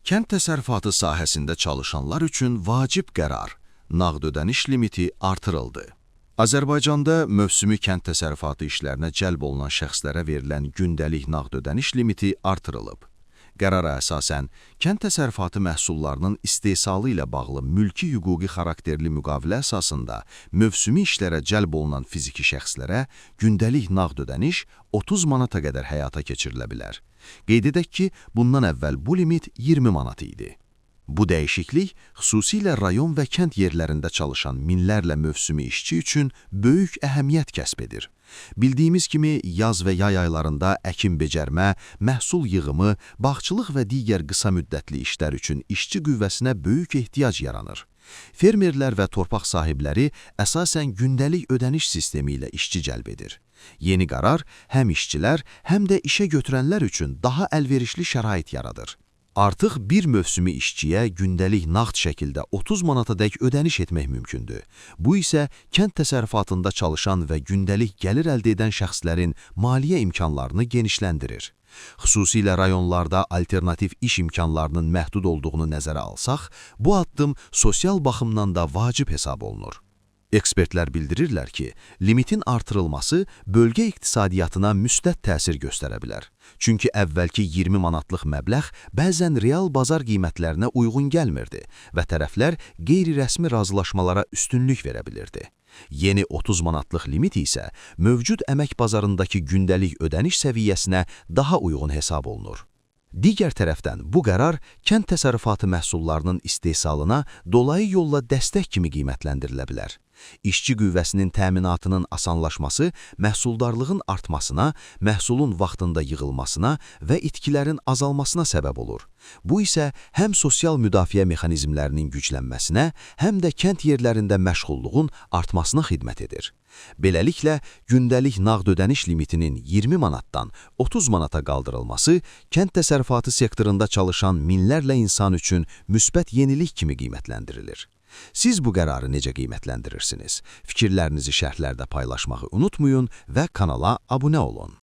Kənd təsərrüfatı sahəsində çalışanlar üçün vacib qərar, nağd ödəniş limiti artırıldı. Azərbaycanda mövsümi kənd təsərrüfatı işlərinə cəlb olunan şəxslərə verilən gündəlik nağd ödəniş limiti artırılıb. Qərara əsasən, kənd təsərrüfatı məhsullarının istehsalı ilə bağlı mülki hüquqi xarakterli müqavilə əsasında mövsümi işlərə cəlb olunan fiziki şəxslərə gündəlik nağd ödəniş 30 manata qədər həyata keçirilə bilər. Qeyd edək ki, bundan əvvəl bu limit 20 manat idi. Bu dəyişiklik xüsusilə rayon və kənd yerlərində çalışan minlərlə mövsümi işçi üçün böyük əhəmiyyət kəsb edir. Bildiyimiz kimi, yaz və yay aylarında əkin-becərmə, məhsul yığımı, bağçılıq və digər qısa müddətli işlər üçün işçi qüvvəsinə böyük ehtiyac yaranır. Fermerlər və torpaq sahibləri əsasən gündəlik ödəniş sistemi ilə işçi cəlb edir. Yeni qərar həm işçilər, həm də işə götürənlər üçün daha əlverişli şərait yaradır. Artıq bir mövsümi işçiyə gündəlik nağd şəkildə 30 manatadək ödəniş etmək mümkündür. Bu isə kənd təsərrüfatında çalışan və gündəlik gəlir əldə edən şəxslərin maliyyə imkanlarını genişləndirir. Xüsusilə rayonlarda alternativ iş imkanlarının məhdud olduğunu nəzərə alsaq, bu addım sosial baxımdan da vacib hesab olunur. Ekspertlər bildirirlər ki, limitin artırılması bölgə iqtisadiyyatına müsbət təsir göstərə bilər. Çünki əvvəlki 20 manatlıq məbləğ bəzən real bazar qiymətlərinə uyğun gəlmirdi və tərəflər qeyri-rəsmi razılaşmalara üstünlük verə bilirdi. Yeni 30 manatlıq limit isə mövcud əmək bazarındakı gündəlik ödəniş səviyyəsinə daha uyğun hesab olunur. Digər tərəfdən, bu qərar kənd təsərrüfatı məhsullarının istehsalına dolayı yolla dəstək kimi qiymətləndirilə bilər. İşçi qüvvəsinin təminatının asanlaşması məhsuldarlığın artmasına, məhsulun vaxtında yığılmasına və itkilərin azalmasına səbəb olur. Bu isə həm sosial müdafiə mexanizmlərinin güclənməsinə, həm də kənd yerlərində məşğulluğun artmasına xidmət edir. Beləliklə, gündəlik nağd ödəniş limitinin 20 manatdan 30 manata qaldırılması kənd təsərrüfatı sektorunda çalışan minlərlə insan üçün müsbət yenilik kimi qiymətləndirilir. Siz bu qərarı necə qiymətləndirirsiniz? Fikirlərinizi şərhlərdə paylaşmağı unutmayın və kanala abunə olun.